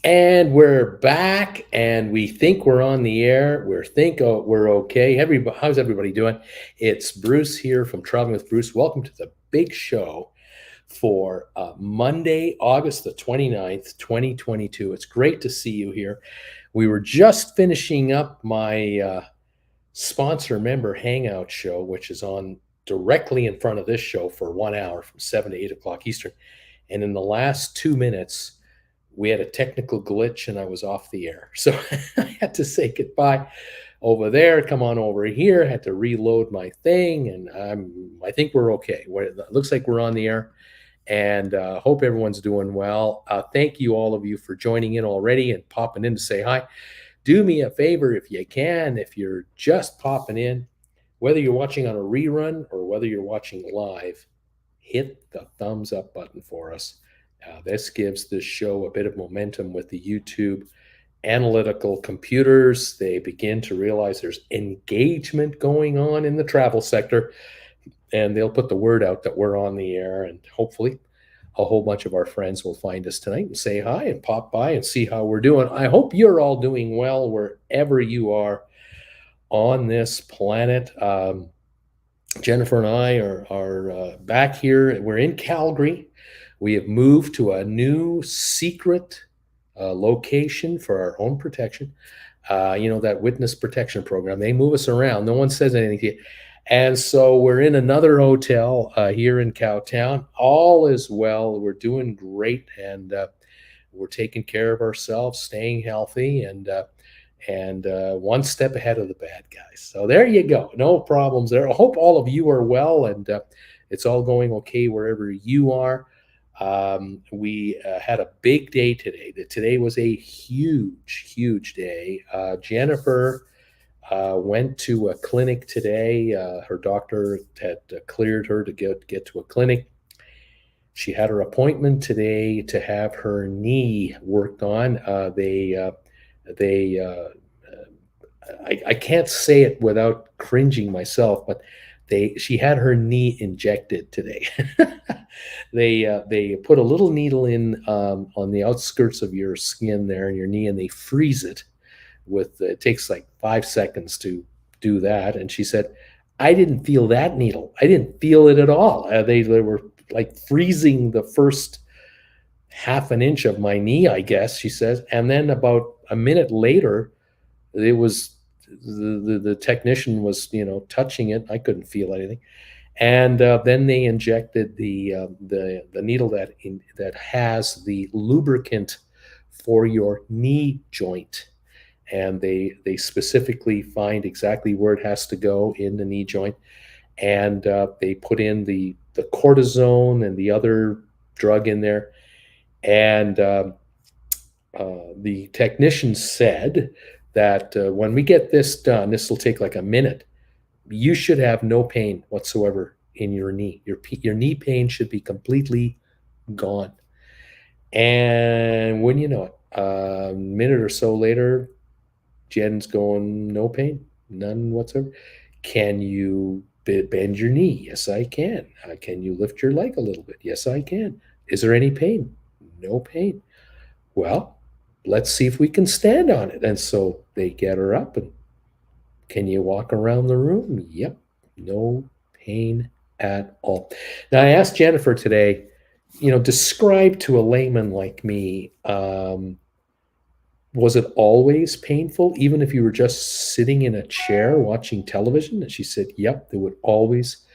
And we're back, and we think we're on the air. We're okay. How's everybody doing? It's Bruce here from Traveling with Bruce. Welcome to the big show for Monday, August the 29th, 2022. It's great to see you here. We were just finishing up my sponsor member hangout show, which is on directly in front of this show for 1 hour from 7 to 8 o'clock Eastern. And in the last 2 minutes, we had a technical glitch and I was off the air. So I had to say goodbye over there, come on over here, had to reload my thing, and I think we're okay. It looks like we're on the air, and hope everyone's doing well. Thank you, all of you, for joining in already and popping in to say hi. Do me a favor if you can, if you're just popping in, whether you're watching on a rerun or whether you're watching live, hit the thumbs up button for us. This gives this show a bit of momentum with the YouTube analytical computers. They begin to realize there's engagement going on in the travel sector, and they'll put the word out that we're on the air, and hopefully a whole bunch of our friends will find us tonight and say hi and pop by and see how we're doing. I hope you're all doing well wherever you are on this planet. Jennifer and I are back here. We're in Calgary. We have moved to a new secret location for our own protection. That witness protection program. They move us around. No one says anything to you. And so we're in another hotel here in Cowtown. All is well. We're doing great, and we're taking care of ourselves, staying healthy, and one step ahead of the bad guys. So there you go. No problems there. I hope all of you are well, and it's all going okay wherever you are. We had a big day today. Today was a huge, huge day. Jennifer went to a clinic today. Her doctor had cleared her to get to a clinic. She had her appointment today to have her knee worked on. I can't say it without cringing myself, but she had her knee injected today. They put a little needle in on the outskirts of your skin there in your knee, and they freeze it. It takes like 5 seconds to do that. And she said, I didn't feel that needle. I didn't feel it at all. They were like freezing the first half an inch of my knee, I guess, she says. And then about a minute later, it was the technician was touching it. I couldn't feel anything. And then they injected the needle that has the lubricant for your knee joint, and they specifically find exactly where it has to go in the knee joint, and they put in the cortisone and the other drug in there, and the technician said that when we get this done, this will take like a minute. You should have no pain whatsoever in your knee. Your knee pain should be completely gone. And when you know it, a minute or so later, Jen's going, no pain, none whatsoever. Can you bend your knee? Yes, I can. Can you lift your leg a little bit? Yes, I can. Is there any pain? No pain. Well, let's see if we can stand on it. And so they get her up, and can you walk around the room? Yep. No pain at all. Now, I asked Jennifer today, describe to a layman like me, was it always painful, even if you were just sitting in a chair watching television? And she said, yep, there would always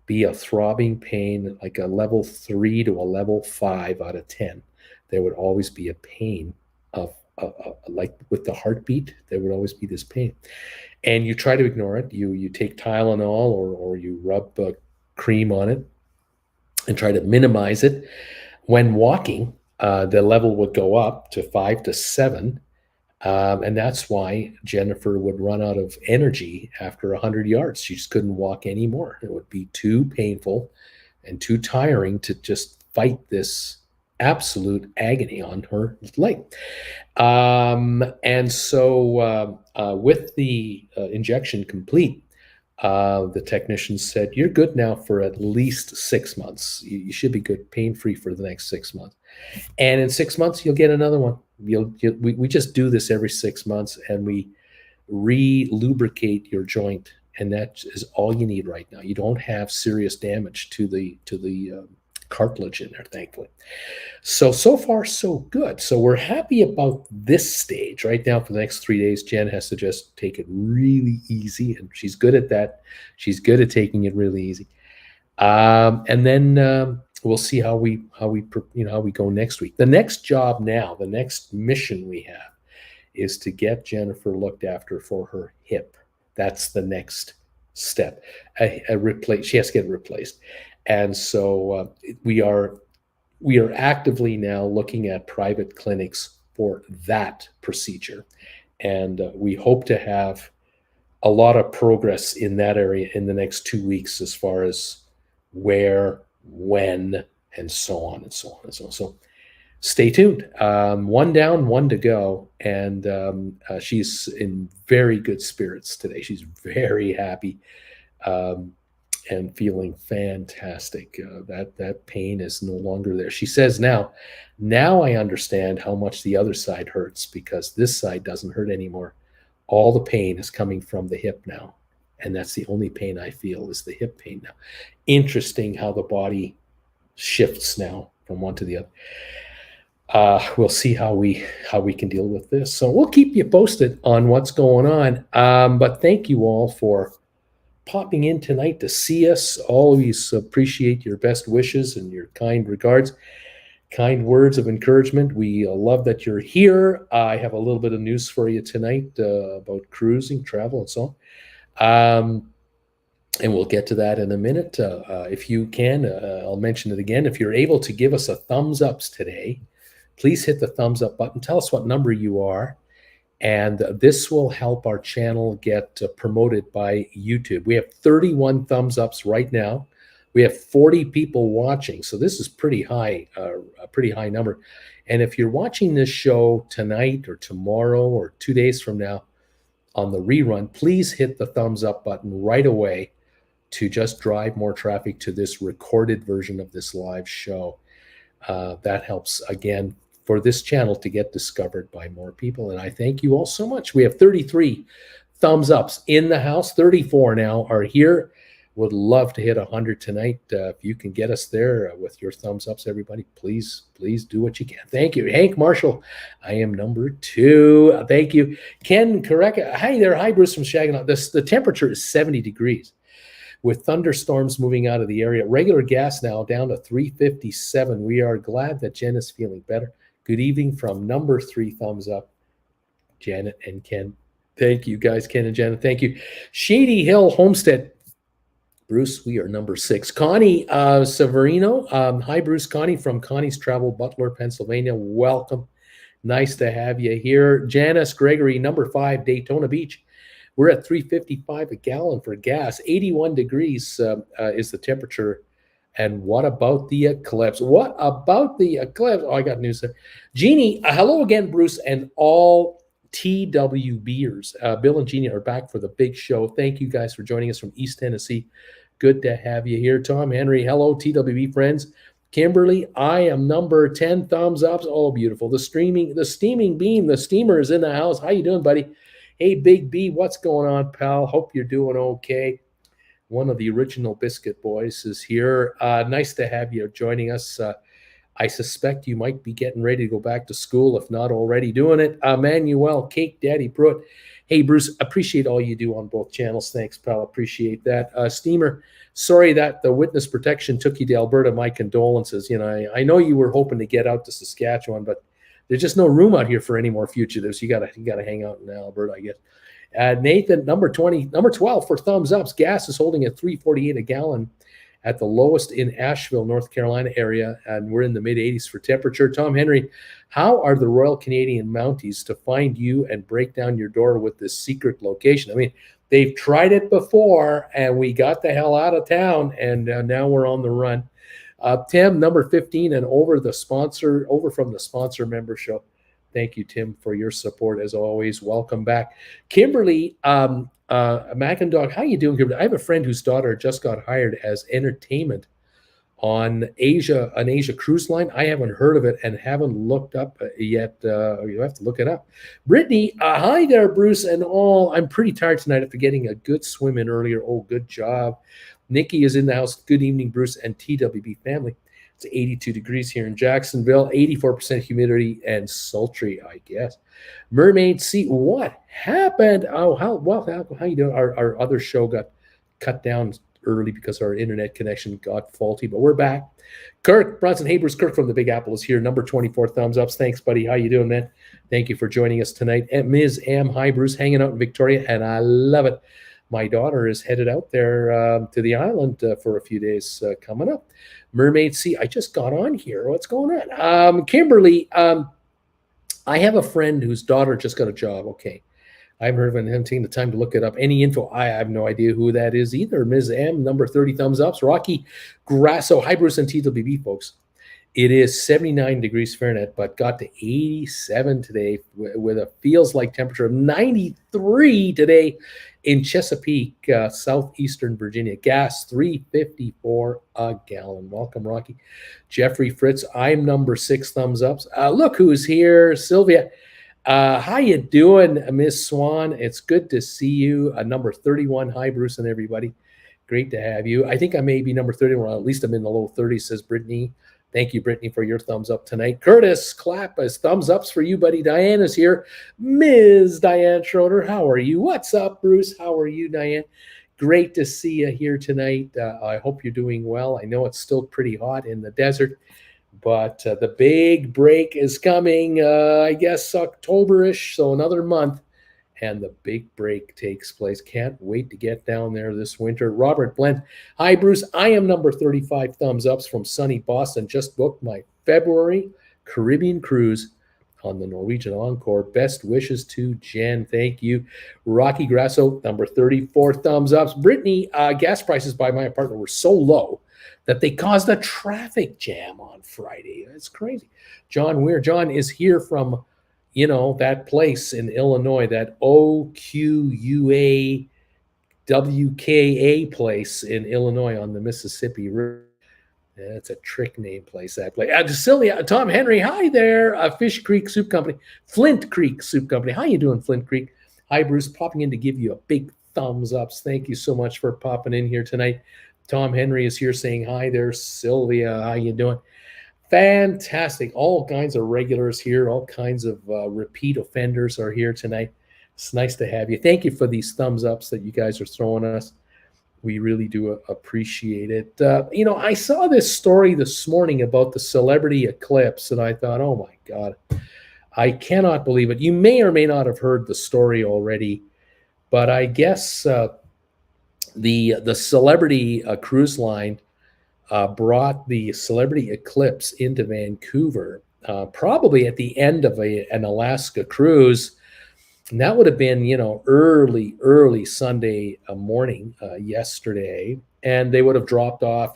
be a throbbing pain, like a level 3 to a level 5 out of 10. There would always be a pain of like with the heartbeat, there would always be this pain. And you try to ignore it. You take Tylenol or you rub cream on it and try to minimize it. When walking, the level would go up to 5 to 7. And that's why Jennifer would run out of energy after 100 yards. She just couldn't walk anymore. It would be too painful and too tiring to just fight this absolute agony on her leg. And so with the injection complete, the technician said, you're good now for at least 6 months. You should be good, pain-free for the next 6 months. And in 6 months, you'll get another one. We just do this every 6 months, and we re-lubricate your joint, and that is all you need right now. You don't have serious damage to the cartilage in there, thankfully. So far so good. So we're happy about this stage. Right now for the next 3 days, Jen has to just take it really easy, and she's good at that. She's good at taking it really easy. And then we'll see how we go next week. The next job now, the next mission we have is to get Jennifer looked after for her hip. That's the next step. She has to get it replaced. And so we are actively now looking at private clinics for that procedure. And we hope to have a lot of progress in that area in the next 2 weeks as far as where, when, and so on and so on and so on. So stay tuned. One down, one to go. And she's in very good spirits today. She's very happy and feeling fantastic. That pain is no longer there. She says now I understand how much the other side hurts, because this side doesn't hurt anymore. All the pain is coming from the hip now. And that's the only pain I feel, is the hip pain now. Interesting how the body shifts now from one to the other. We'll see how we can deal with this. So we'll keep you posted on what's going on. But thank you all for popping in tonight to see us. Always appreciate your best wishes and your kind regards, kind words of encouragement. We love that you're here. I have a little bit of news for you tonight about cruising, travel, and so on. And we'll get to that in a minute. If you can, I'll mention it again. If you're able to give us a thumbs ups today, please hit the thumbs up button. Tell us what number you are. And this will help our channel get promoted by YouTube. We have 31 thumbs ups right now. We have 40 people watching. So this is pretty high, a pretty high number. And if you're watching this show tonight or tomorrow or 2 days from now on the rerun, please hit the thumbs up button right away to just drive more traffic to this recorded version of this live show. That helps, again, for this channel to get discovered by more people. And I thank you all so much. We have 33 thumbs ups in the house. 34 now are here. Would love to hit 100 tonight. If you can get us there with your thumbs ups, everybody, please do what you can. Thank you. Hank Marshall, I am number 2. Thank you. Ken Kareka, hi there. Hi, Bruce from Saginaw. The temperature is 70 degrees. With thunderstorms moving out of the area. Regular gas now down to 357. We are glad that Jen is feeling better. Good evening from number 3, thumbs up, Janet and Ken. Thank you, guys, Ken and Janet. Thank you. Shady Hill Homestead. Bruce, we are number 6. Connie Severino. Hi, Bruce. Connie from Connie's Travel, Butler, Pennsylvania. Welcome. Nice to have you here. Janice Gregory, number 5, Daytona Beach. We're at $3.55 a gallon for gas. 81 degrees is the temperature. And what about the eclipse? What about the eclipse? Oh, I got news there. Jeannie, hello again, Bruce, and all TWBers. Bill and Jeannie are back for the big show. Thank you guys for joining us from East Tennessee. Good to have you here. Tom Henry, hello, TWB friends. Kimberly, I am number 10, thumbs ups. Oh, beautiful. The steaming beam, the steamer is in the house. How you doing, buddy? Hey, Big B, what's going on, pal? Hope you're doing okay. One of the original Biscuit Boys is here. Nice to have you joining us. I suspect you might be getting ready to go back to school, if not already doing it. Manuel, Cake Daddy Pruitt. Hey, Bruce, appreciate all you do on both channels. Thanks, pal. Appreciate that. Steamer, sorry that the witness protection took you to Alberta. My condolences. You know, I know you were hoping to get out to Saskatchewan, but there's just no room out here for any more fugitives. You gotta hang out in Alberta, I guess. Nathan, number 12 for thumbs ups. Gas is holding at $3.48 a gallon at the lowest in Asheville, North Carolina area, and we're in the mid-80s for temperature. Tom Henry, how are the Royal Canadian Mounties to find you and break down your door with this secret location? I mean, they've tried it before, and we got the hell out of town, and now we're on the run. Tim, number 15, and over from the sponsor member show. Thank you, Tim, for your support as always. Welcome back. Kimberly McIndock, how you doing, Kimberly? I have a friend whose daughter just got hired as entertainment on an Asia cruise line. I haven't heard of it and haven't looked up yet. You have to look it up. Brittany, hi there, Bruce and all. I'm pretty tired tonight after getting a good swim in earlier. Oh, good job. Nikki is in the house. Good evening, Bruce and TWB family. It's 82 degrees here in Jacksonville, 84% humidity and sultry, I guess. Mermaid Sea, what happened? Oh, how you doing? Our other show got cut down early because our internet connection got faulty, but we're back. Kirk Bronson, hey Bruce, Kirk from the Big Apple is here. Number 24 thumbs ups. Thanks, buddy. How you doing, man? Thank you for joining us tonight. And Ms. M, hi Bruce, hanging out in Victoria, and I love it. My daughter is headed out there to the island for a few days coming up. Mermaid Sea, I just got on here. What's going on? Kimberly, I have a friend whose daughter just got a job. Okay. I haven't heard of it. I haven't taken the time to look it up. Any info? I have no idea who that is either. Ms. M, number 30 thumbs ups. Rocky Grasso. Hi, Bruce and TWB, folks. It is 79 degrees Fahrenheit, but got to 87 today with a feels like temperature of 93 today in Chesapeake, southeastern Virginia. Gas $3.54 a gallon. Welcome, Rocky. Jeffrey Fritz. I'm number 6 thumbs ups. Look who's here. Sylvia. How you doing, Miss Swan? It's good to see you. Number 31. Hi, Bruce and everybody. Great to have you. I think I may be number 31. Well, at least I'm in the low 30s, says Brittany. Thank you, Brittany, for your thumbs up tonight. Curtis, clap as thumbs ups for you, buddy. Diane is here. Ms. Diane Schroeder, how are you? What's up, Bruce? How are you, Diane? Great to see you here tonight. I hope you're doing well. I know it's still pretty hot in the desert, but the big break is coming, I guess, October-ish, so another month, and the big break takes place. Can't wait to get down there this winter. Robert Blent. Hi, Bruce. I am number 35 thumbs ups from sunny Boston. Just booked my February Caribbean cruise on the Norwegian Encore. Best wishes to Jen. Thank you. Rocky Grasso, number 34 thumbs ups. Brittany, gas prices by my apartment were so low that they caused a traffic jam on Friday. That's crazy. John Weir. John is here from, that place in Illinois, that OQUA WKA place in Illinois on the Mississippi River. Yeah, it's a trick name place, that place. Cecilia, Tom Henry, hi there. Fish Creek Soup Company. Flint Creek Soup Company. How you doing, Flint Creek? Hi, Bruce. Popping in to give you a big thumbs ups. Thank you so much for popping in here tonight. Tom Henry is here saying hi there. Sylvia, how you doing? Fantastic. All kinds of regulars here. All kinds of repeat offenders are here tonight. It's nice to have you. Thank you for these thumbs ups that you guys are throwing us. We really do appreciate it. I saw this story this morning about the celebrity eclipse, and I thought, oh my God, I cannot believe it. You may or may not have heard the story already, but I guess the celebrity cruise line brought the celebrity eclipse into Vancouver, probably at the end of an Alaska cruise. And that would have been, early Sunday morning yesterday. And they would have dropped off,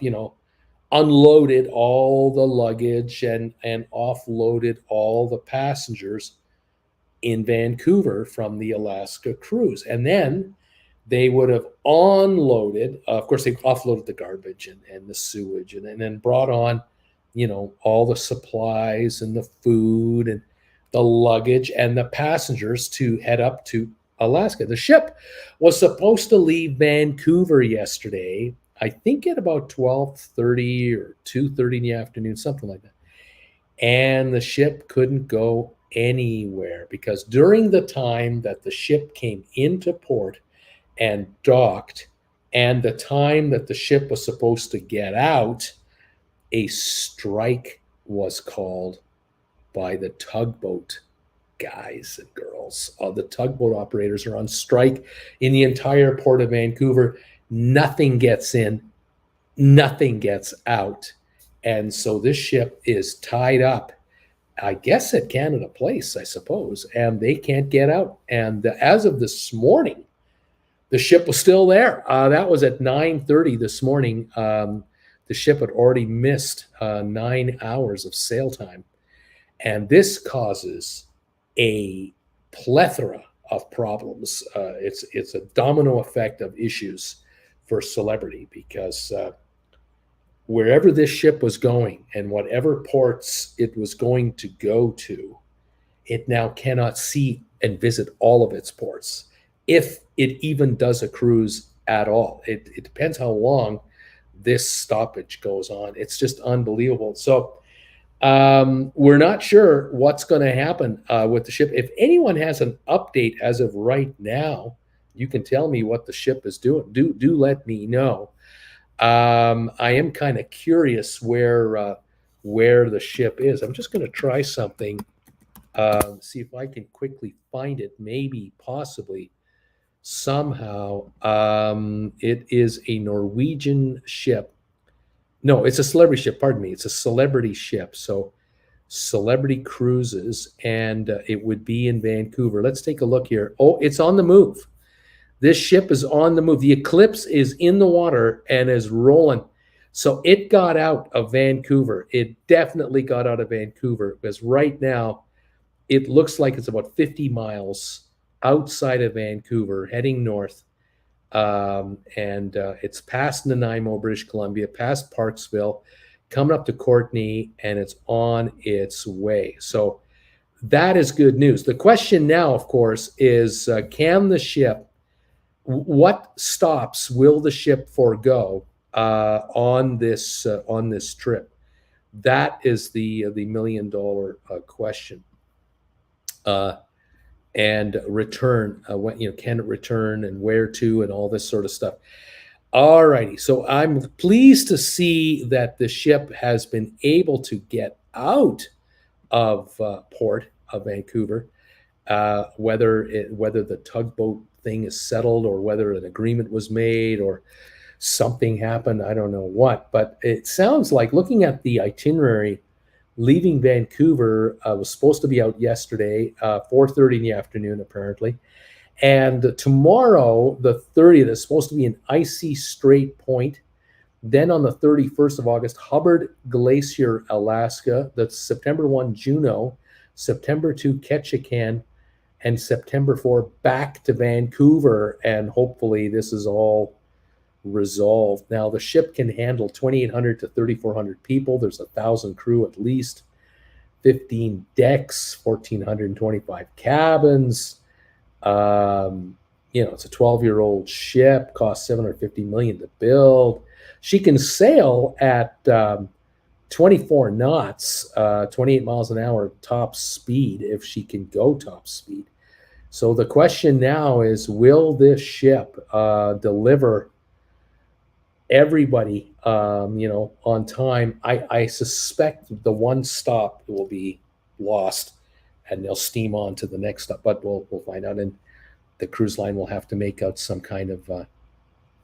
unloaded all the luggage and offloaded all the passengers in Vancouver from the Alaska cruise. And then they would have unloaded, of course, they offloaded the garbage and the sewage and then brought on, all the supplies and the food and the luggage and the passengers to head up to Alaska. The ship was supposed to leave Vancouver yesterday, I think at about 12:30 or 2:30 in the afternoon, something like that. And the ship couldn't go anywhere because during the time that the ship came into port and docked and the time that the ship was supposed to get out, a strike was called by the tugboat guys and girls. The tugboat operators are on strike in the entire port of Vancouver. Nothing gets in, nothing gets out. And so this ship is tied up, I guess at Canada Place, I suppose, and they can't get out. And as of this morning, the ship was still there. That was at 9:30 this morning. The ship had already missed 9 hours of sail time. And this causes a plethora of problems. It's a domino effect of issues for celebrity because wherever this ship was going and whatever ports it was going to go to, it now cannot see and visit all of its ports, if it even does a cruise at all. It depends how long this stoppage goes on. It's just unbelievable. So we're not sure what's going to happen with the ship. If anyone has an update as of right now, you can tell me what the ship is doing. Do let me know. I am kind of curious where the ship is. I'm just going to try something. See if I can quickly find it. Maybe, possibly, somehow. It is a Norwegian ship. No, it's a celebrity ship. Pardon me. It's a celebrity ship. So Celebrity Cruises, and it would be in Vancouver. Let's take a look here. Oh, it's on the move. This ship is on the move. The Eclipse is in the water and is rolling. So it got out of Vancouver. It definitely got out of Vancouver, because right now it looks like it's about 50 miles outside of Vancouver, heading north. And it's past Nanaimo, British Columbia, past Parksville, coming up to Courtenay, and it's on its way. So that is good news. The question now, of course, is can the ship, what stops will the ship forego on this trip? That is the $1 million question. And return, when, can it return, and where to, and all this sort of stuff. All righty. So I'm pleased to see that the ship has been able to get out of port of Vancouver. Whether the tugboat thing is settled, or whether an agreement was made, or something happened, I don't know what. But it sounds like, looking at the itinerary, leaving Vancouver was supposed to be out yesterday, 4:30 in the afternoon, apparently. And tomorrow, the 30th, is supposed to be an icy Strait Point. Then on the 31st of August, Hubbard Glacier, Alaska. That's September 1, Juneau. September 2, Ketchikan. And September 4, back to Vancouver. And hopefully this is all resolved. Now, the ship can handle 2,800 to 3,400 people. There's 1,000 crew at least, 15 decks, 1,425 cabins. It's a 12-year-old ship, cost $750 million to build. She can sail at 24 knots, 28 miles an hour top speed, if she can go top speed. So the question now is, will this ship deliver everybody, on time? I suspect the one stop will be lost, and they'll steam on to the next stop, but we'll find out. And the cruise line will have to make out some kind of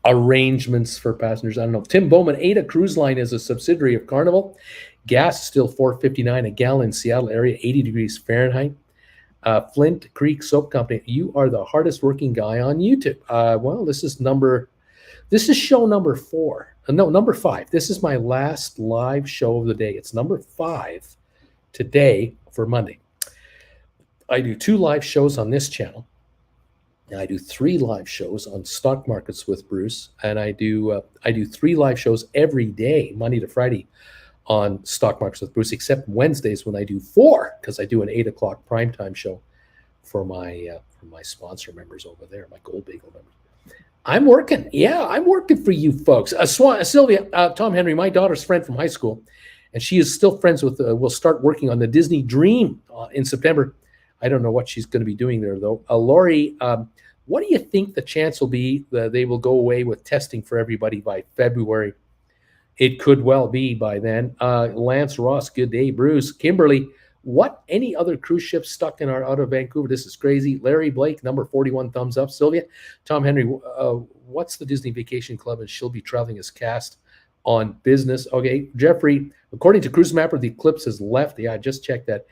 arrangements for passengers. I don't know. Tim Bowman, Ada Cruise Line is a subsidiary of Carnival. Gas is still $4.59 a gallon in Seattle area, 80 degrees Fahrenheit. Flint Creek Soap Company, you are the hardest working guy on YouTube. Well, this is show number 4. No, number 5. This is my last live show of the day. It's number 5 today for Monday. I do 2 live shows on this channel. I do 3 live shows on Stock Markets with Bruce, and I do 3 live shows every day, Monday to Friday, on Stock Markets with Bruce, except Wednesdays, when I do 4, because I do an 8 o'clock primetime show for my sponsor members over there, my Gold Bagel members. I'm working. Yeah, I'm working for you folks. Sylvia, Tom Henry, my daughter's friend from high school, and she is still friends with, will start working on the Disney Dream in September. I don't know what she's going to be doing there, though. Lori, what do you think the chance will be that they will go away with testing for everybody by February? It could well be by then. Lance Ross, good day. Bruce, Kimberly, any other cruise ships stuck out of Vancouver? This is crazy. Larry Blake, number 41, thumbs up. Sylvia, Tom Henry, what's the Disney Vacation Club? And she'll be traveling as cast on business. Okay, Jeffrey, according to Cruise Mapper, the Eclipse has left. Yeah, I just checked that.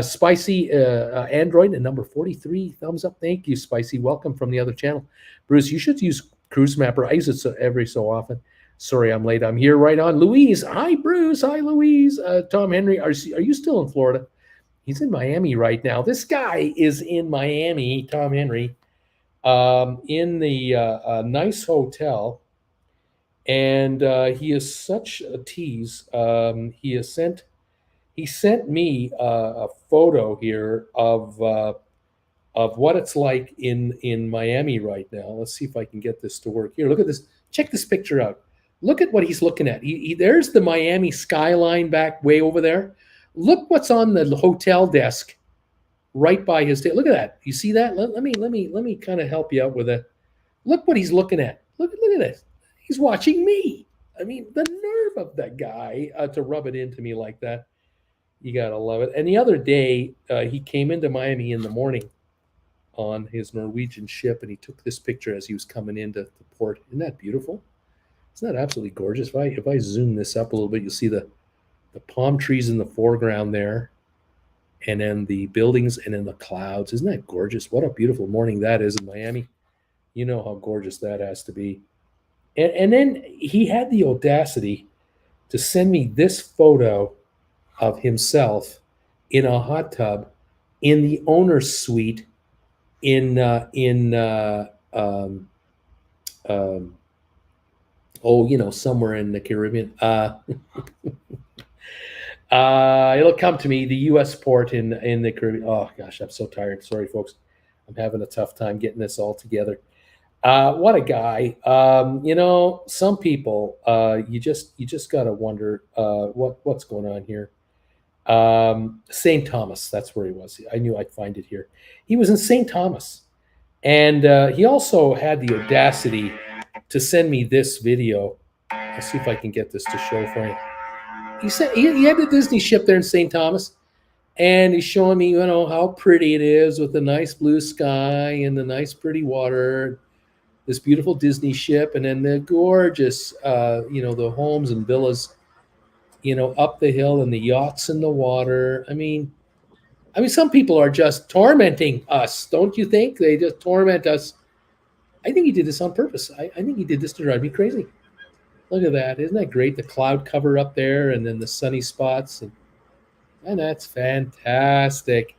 Spicy Android and number 43, thumbs up. Thank you, Spicy. Welcome from the other channel. Bruce, you should use Cruise Mapper. I use it every so often. Sorry, I'm late. I'm here right on. Louise, hi, Bruce. Hi, Louise. Tom Henry, are you still in Florida? He's in Miami right now. This guy is in Miami, Tom Henry, in the nice hotel And he is such a tease. He sent me a photo here of what it's like in Miami right now. Let's see if I can get this to work. Here, look at this. Check this picture out. Look at what he's looking at. There's the Miami skyline back way over there. Look what's on the hotel desk right by his table. Look at that. You see that? Let me kind of help you out with it. Look what he's looking at. Look at this. He's watching me. I mean, the nerve of that guy to rub it into me like that. You gotta love it. And the other day, he came into Miami in the morning on his Norwegian ship, and he took this picture as he was coming into the port. Isn't that beautiful? Isn't that absolutely gorgeous? If I zoom this up a little bit, you'll see the palm trees in the foreground there, and then the buildings and then the clouds. Isn't that gorgeous? What a beautiful morning that is in Miami. You know how gorgeous that has to be. And then he had the audacity to send me this photo of himself in a hot tub in the owner's suite in somewhere in the Caribbean. It'll come to me. The U.S. port in the Caribbean. Oh gosh, I'm so tired. Sorry, folks. I'm having a tough time getting this all together. What a guy. Some people, you just got to wonder what's going on here. St. Thomas, that's where he was. I knew I'd find it here. He was in St. Thomas. And he also had the audacity to send me this video. Let's see if I can get this to show for you. He said he had the Disney ship there in St. Thomas, and he's showing me, how pretty it is with the nice blue sky and the nice pretty water, this beautiful Disney ship, and then the gorgeous, the homes and villas, up the hill and the yachts in the water. I mean, some people are just tormenting us, don't you think? They just torment us. I think he did this on purpose. I think he did this to drive me crazy. Look at that. Isn't that great? The cloud cover up there and then the sunny spots. And that's fantastic.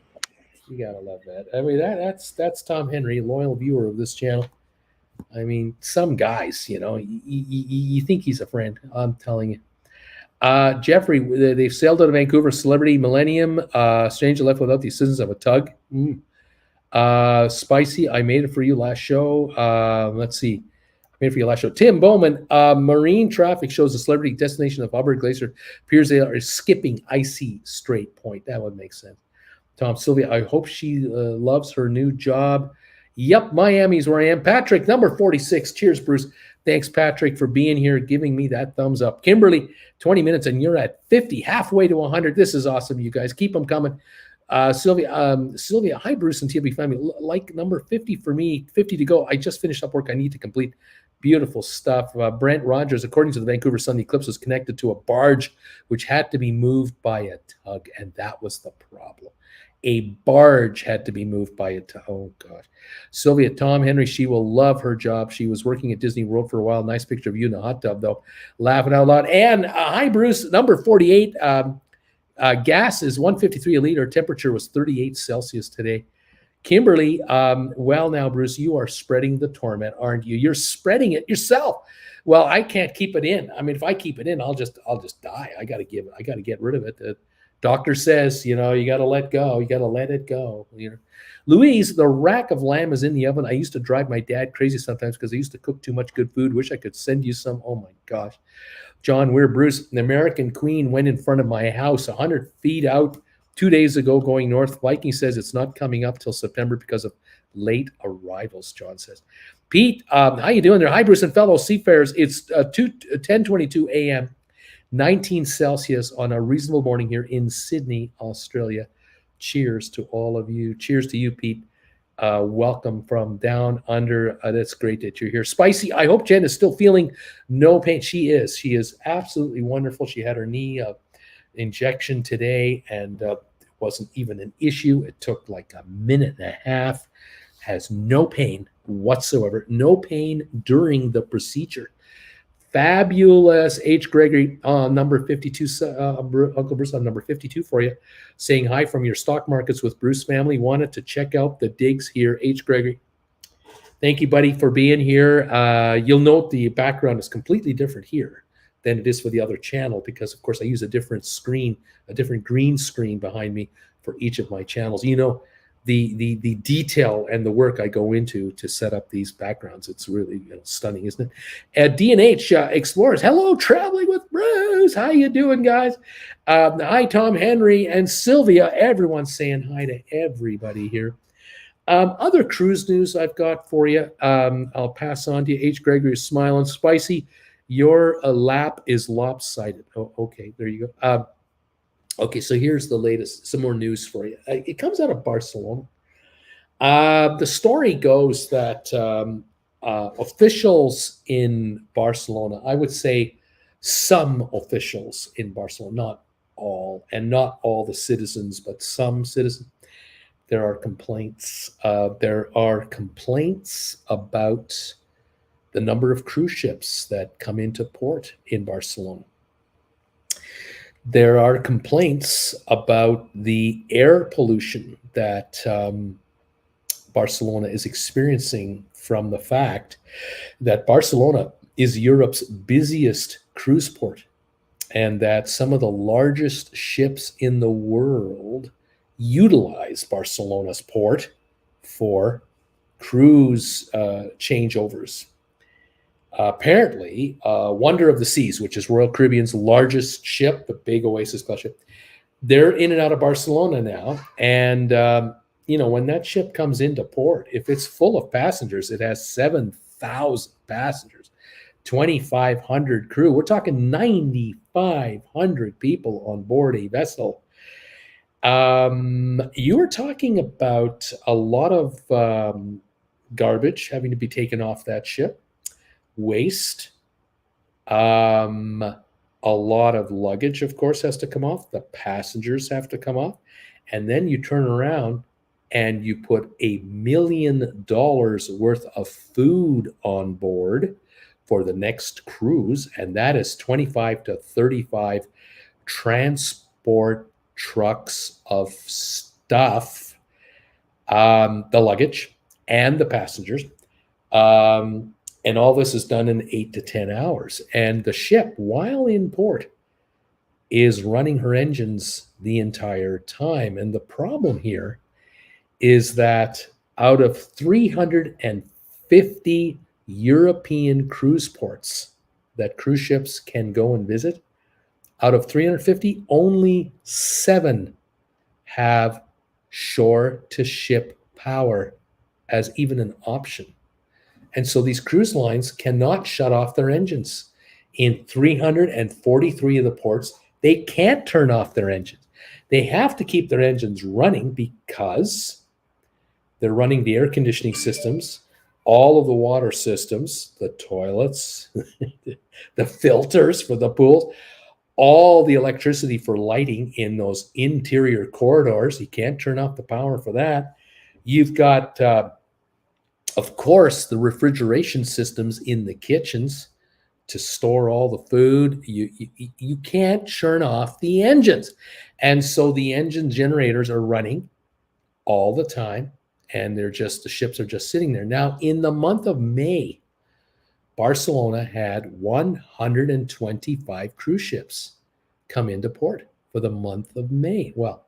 You got to love that. I mean, that's Tom Henry, loyal viewer of this channel. I mean, some guys, you think he's a friend. I'm telling you. Jeffrey, they've sailed out of Vancouver. Celebrity Millennium. Stranger left without the assistance of a tug. Spicy, I made it for you last show. Let's see. I made it for you last show. Tim Bowman, marine traffic shows the celebrity destination of Hubbard Glacier appears they are skipping icy Strait Point. That would make sense. Tom, Sylvia, I hope she loves her new job. Yep, Miami's where I am. Patrick, number 46. Cheers, Bruce. Thanks, Patrick, for being here, giving me that thumbs up. Kimberly, 20 minutes, and you're at 50, halfway to 100. This is awesome, you guys. Keep them coming. Sylvia, hi, Bruce and TLB family. Like number 50 for me, 50 to go. I just finished up work I need to complete. Beautiful stuff. Brent Rogers, according to the Vancouver Sun, the eclipse was connected to a barge, which had to be moved by a tug, and that was the problem. A barge had to be moved by a tug. Oh, gosh. Sylvia, Tom Henry, she will love her job. She was working at Disney World for a while. Nice picture of you in a hot tub, though. Laughing out loud. And hi, Bruce, number 48. Gas is 153 a liter. Temperature was 38 Celsius today. Kimberly, well now, Bruce, you are spreading the torment, aren't you? You're spreading it yourself. Well, I can't keep it in. I mean, if I keep it in, I'll just die. I got to get rid of it. The doctor says, you got to let go. You got to let it go. Louise, the rack of lamb is in the oven. I used to drive my dad crazy sometimes because I used to cook too much good food. Wish I could send you some. Oh my gosh. John Weir, Bruce, the American Queen went in front of my house 100 feet out 2 days ago going north. Viking says it's not coming up till September because of late arrivals, John says. Pete, how you doing there? Hi, Bruce and fellow seafarers. It's 10:22 a.m., 19 Celsius on a reasonable morning here in Sydney, Australia. Cheers to all of you. Cheers to you, Pete. Welcome from down under. That's great that you're here. Spicy, I hope Jen is still feeling no pain. She is. She is absolutely wonderful. She had her knee injection today, and it wasn't even an issue. It took like a minute and a half. Has no pain whatsoever. No pain during the procedure. Fabulous. H. Gregory, number 52, Uncle Bruce on number 52 for you, saying hi from your stock markets with Bruce family. Wanted to check out the digs here. H. Gregory, Thank you, buddy, for being here. You'll note the background is completely different here than it is for the other channel because, of course, I use a different screen, a different green screen behind me for each of my channels. You know, the detail and the work I go into to set up these backgrounds. It's really stunning, isn't it? D&H Explorers, hello, Traveling with Bruce. How you doing, guys? Hi, Tom Henry and Sylvia. Everyone's saying hi to everybody here. Other cruise news I've got for you. I'll pass on to you. H. Gregory is smiling. Spicy, your lap is lopsided. Oh, okay, there you go. Okay, so here's the latest. Some more news for you. It comes out of Barcelona. The story goes that officials in Barcelona, I would say some officials in Barcelona, not all, and not all the citizens, but some citizens, there are complaints. There are complaints about the number of cruise ships that come into port in Barcelona. There are complaints about the air pollution that Barcelona is experiencing from the fact that Barcelona is Europe's busiest cruise port, and that some of the largest ships in the world utilize Barcelona's port for cruise changeovers. Apparently, Wonder of the Seas, which is Royal Caribbean's largest ship, the big Oasis class ship, they're in and out of Barcelona now. And, when that ship comes into port, if it's full of passengers, it has 7,000 passengers, 2,500 crew. We're talking 9,500 people on board a vessel. You were talking about a lot of garbage having to be taken off that ship, waste. A lot of luggage, of course, has to come off. The passengers have to come off. And then you turn around and you put $1 million worth of food on board for the next cruise. And that is 25 to 35 transport trucks of stuff, the luggage and the passengers. And all this is done in 8 to 10 hours. And the ship, while in port, is running her engines the entire time. And the problem here is that out of 350 European cruise ports that cruise ships can go and visit, out of 350, only 7 have shore-to-ship power as even an option. And so these cruise lines cannot shut off their engines. In 343 of the ports, they can't turn off their engines. They have to keep their engines running because they're running the air conditioning systems, all of the water systems, the toilets, the filters for the pools, all the electricity for lighting in those interior corridors. You can't turn off the power for that. You've got, of course, the refrigeration systems in the kitchens to store all the food. You can't turn off the engines. And so the engine generators are running all the time, and the ships are just sitting there. Now, in the month of May, Barcelona had 125 cruise ships come into port for the month of May. Well,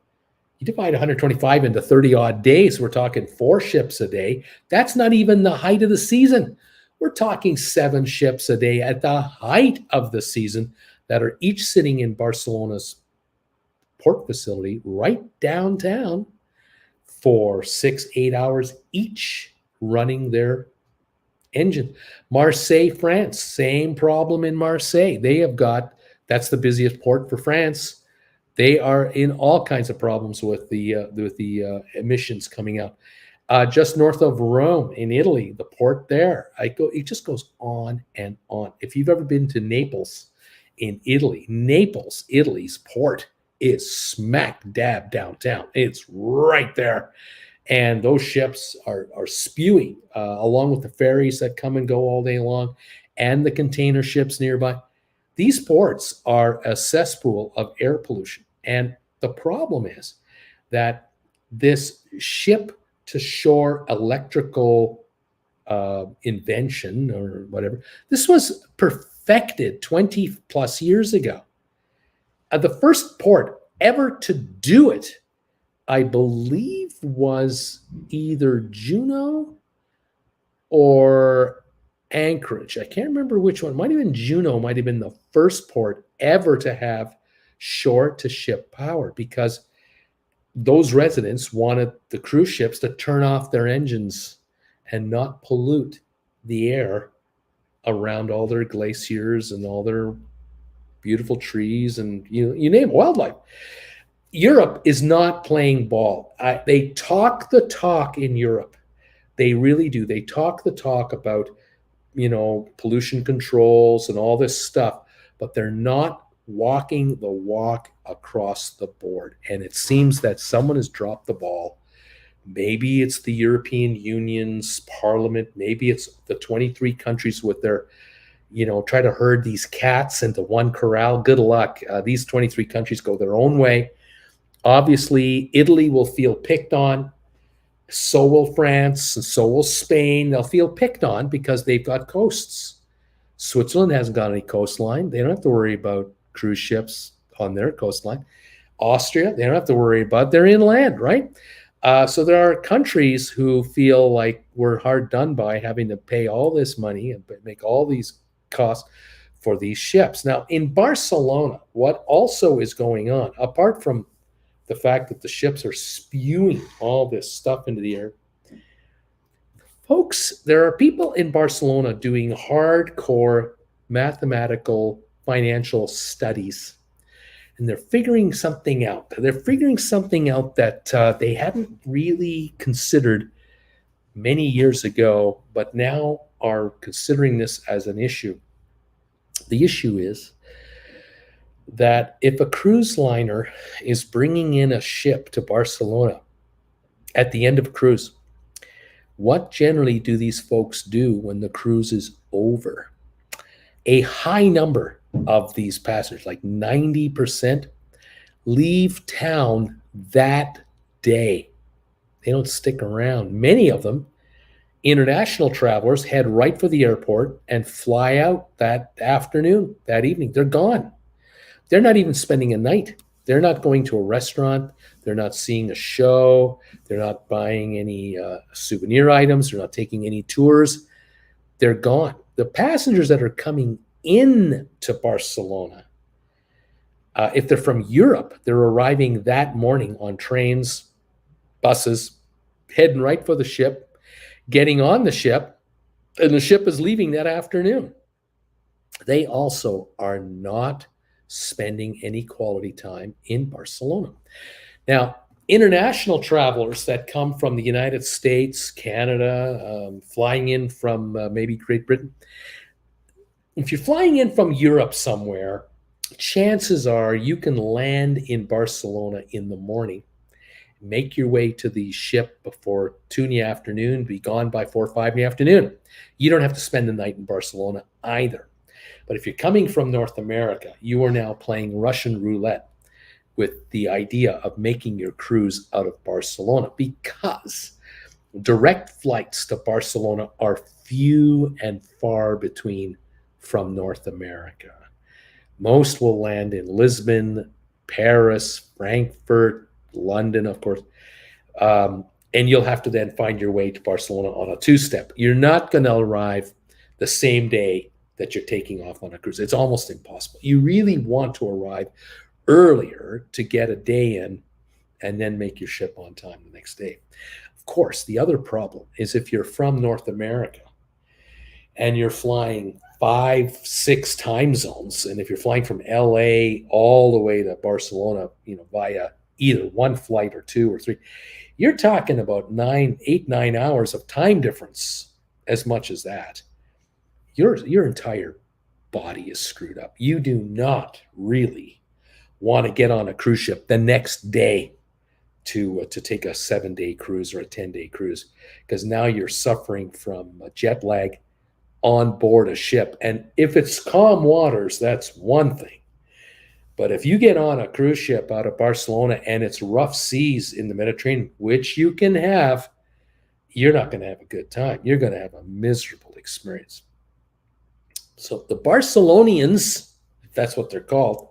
you divide 125 into 30 odd days, we're talking 4 ships a day. That's not even the height of the season. We're talking 7 ships a day at the height of the season that are each sitting in Barcelona's port facility right downtown for 6-8 hours each, running their engine. Marseille, France, same problem in Marseille. That's the busiest port for France. They are in all kinds of problems with the emissions coming out. Just north of Rome in Italy, the port there, it just goes on and on. If you've ever been to Naples in Italy, Italy's port is smack dab downtown. It's right there. And those ships are spewing, along with the ferries that come and go all day long, and the container ships nearby. These ports are a cesspool of air pollution. And the problem is that this ship-to-shore electrical invention or whatever. This was perfected 20 plus years ago. The first port ever to do it, I believe, was either Juneau or Anchorage. I can't remember which one. Might have been Juneau, might have been the first port ever to have shore-to-ship power, because those residents wanted the cruise ships to turn off their engines and not pollute the air around all their glaciers and all their beautiful trees and you name it, wildlife. Europe is not playing ball. They talk the talk in Europe. They really do. They talk the talk about, pollution controls and all this stuff, but they're not walking the walk across the board. And it seems that someone has dropped the ball. Maybe it's the European Union's parliament. Maybe it's the 23 countries with their, try to herd these cats into one corral. Good luck. These 23 countries go their own way. Obviously, Italy will feel picked on. So will France, and so will Spain. They'll feel picked on because they've got coasts. Switzerland hasn't got any coastline. They don't have to worry about cruise ships on their coastline. Austria, they don't have to worry about. They're inland, right? So there are countries who feel like we're hard done by having to pay all this money and make all these costs for these ships. Now, in Barcelona, what also is going on, apart from the fact that the ships are spewing all this stuff into the air, folks, there are people in Barcelona doing hardcore mathematical financial studies, and they're figuring something out. They're figuring something out that they hadn't really considered many years ago, but now are considering this as an issue. The issue is that if a cruise liner is bringing in a ship to Barcelona at the end of a cruise, what generally do these folks do when the cruise is over? A high number of these passengers, like 90%, leave town that day. They don't stick around. Many of them, international travelers, head right for the airport and fly out that afternoon, that evening. They're gone. They're not even spending a night. They're not going to a restaurant. They're not seeing a show. They're not buying any souvenir items. They're not taking any tours. They're gone. The passengers that are coming in to Barcelona, if they're from Europe, they're arriving that morning on trains, buses, heading right for the ship, getting on the ship, and the ship is leaving that afternoon. They also are not spending any quality time in Barcelona. Now, international travelers that come from the United States, Canada, flying in from maybe Great Britain, if you're flying in from Europe somewhere, chances are you can land in Barcelona in the morning, make your way to the ship before 2 in the afternoon, be gone by 4 or 5 in the afternoon. You don't have to spend the night in Barcelona either. But if you're coming from North America, you are now playing Russian roulette with the idea of making your cruise out of Barcelona, because direct flights to Barcelona are few and far between from North America. Most will land in Lisbon, Paris, Frankfurt, London, of course. And you'll have to then find your way to Barcelona on a two-step. You're not going to arrive the same day that you're taking off on a cruise. It's almost impossible. You really want to arrive earlier to get a day in and then make your ship on time the next day. Of course, the other problem is if you're from North America and you're flying 5-6 time zones, and if you're flying from LA all the way to Barcelona, via either one flight or 2 or 3, you're talking about 8-9 hours of time difference. As much as that, your entire body is screwed up. You do not really want to get on a cruise ship the next day to take a 7-day cruise or a 10-day cruise, because now you're suffering from jet lag on board a ship. And if it's calm waters, that's one thing. But if you get on a cruise ship out of Barcelona and it's rough seas in the Mediterranean, which you can have, you're not going to have a good time. You're going to have a miserable experience. So the Barcelonians, if that's what they're called,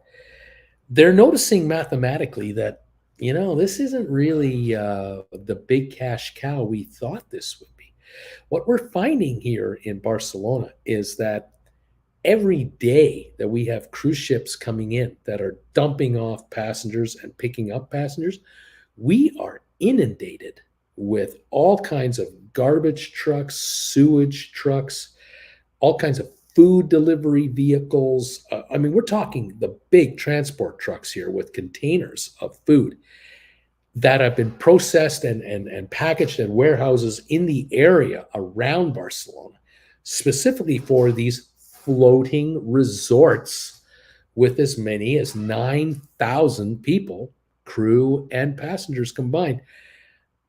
they're noticing mathematically that, this isn't really the big cash cow we thought this would be. What we're finding here in Barcelona is that every day that we have cruise ships coming in that are dumping off passengers and picking up passengers, we are inundated with all kinds of garbage trucks, sewage trucks, all kinds of food delivery vehicles. I mean, we're talking the big transport trucks here with containers of food that have been processed and packaged in warehouses in the area around Barcelona, specifically for these floating resorts with as many as 9,000 people, crew and passengers combined,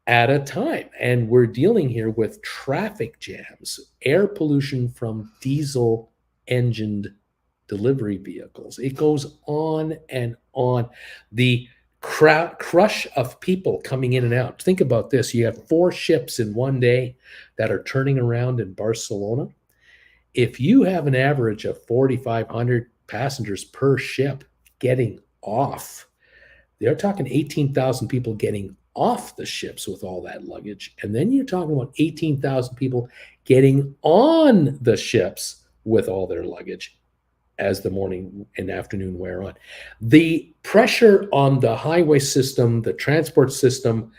at a time. And we're dealing here with traffic jams, air pollution from diesel engined delivery vehicles. It goes on and on. The crush of people coming in and out. Think about this. You have 4 ships in one day that are turning around in Barcelona. If you have an average of 4,500 passengers per ship getting off, they're talking 18,000 people getting off the ships with all that luggage. And then you're talking about 18,000 people getting on the ships with all their luggage as the morning and afternoon wear on. The pressure on the highway system, the transport system,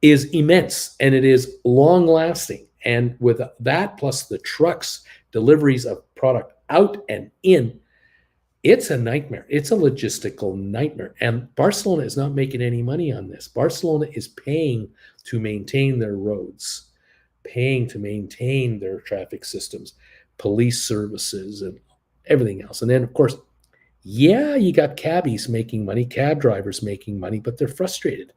is immense, and it is long lasting. And with that, plus the trucks, deliveries of product out and in, it's a nightmare. It's a logistical nightmare. And Barcelona is not making any money on this. Barcelona is paying to maintain their roads, paying to maintain their traffic systems, police services, and everything else. And then, of course, yeah, you got cabbies making money, cab drivers making money, but they're frustrated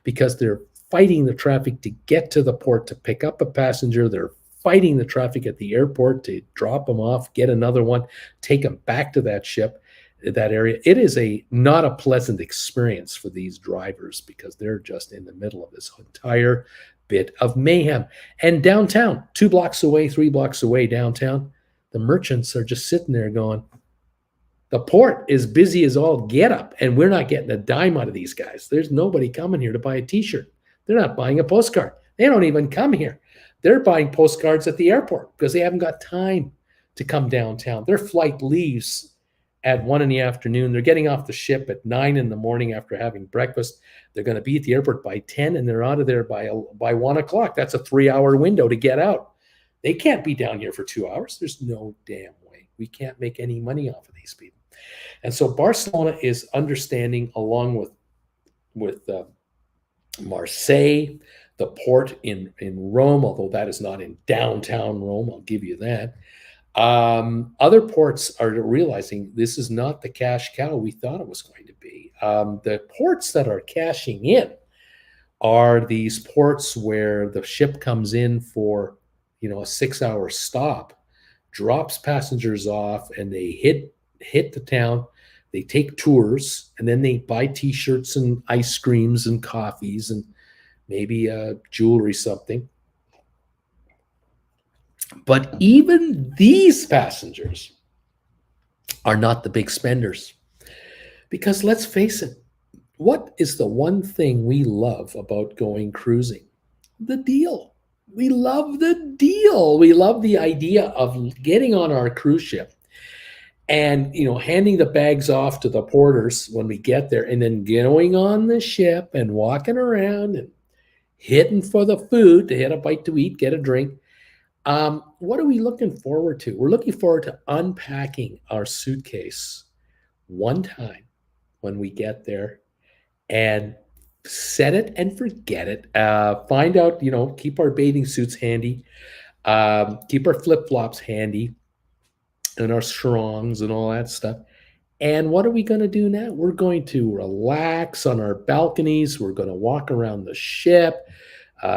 because they're fighting the traffic to get to the port to pick up a passenger. They're fighting the traffic at the airport to drop them off, get another one, take them back to that ship, that area. It is not a pleasant experience for these drivers because they're just in the middle of this entire bit of mayhem. And downtown, 2 blocks away, 3 blocks away downtown, the merchants are just sitting there going, the port is busy as all get up, and we're not getting a dime out of these guys. There's nobody coming here to buy a t-shirt. They're not buying a postcard. They don't even come here. They're buying postcards at the airport because they haven't got time to come downtown. Their flight leaves at 1 in the afternoon. They're getting off the ship at 9 in the morning after having breakfast. They're going to be at the airport by 10, and they're out of there by 1 o'clock. That's a 3-hour window to get out. They can't be down here for 2 hours. There's no damn way. We can't make any money off of these people. And so Barcelona is understanding, along with Marseille, the port in Rome, although that is not in downtown Rome, I'll give you that. Other ports are realizing this is not the cash cow we thought it was going to be. The ports that are cashing in are these ports where the ship comes in for, a 6-hour stop, drops passengers off, and they hit the town. They take tours, and then they buy T-shirts and ice creams and coffees and maybe jewelry, something. But even these passengers are not the big spenders. Because let's face it, what is the one thing we love about going cruising? The deal. We love the deal. We love the idea of getting on our cruise ship and, handing the bags off to the porters when we get there, and then going on the ship and walking around and hitting for the food, to hit a bite to eat, get a drink. What are we looking forward to? We're looking forward to unpacking our suitcase one time when we get there and set it and forget it. Find out, keep our bathing suits handy, keep our flip-flops handy, and our strongs and all that stuff. And what are we going to do now? We're going to relax on our balconies. We're going to walk around the ship.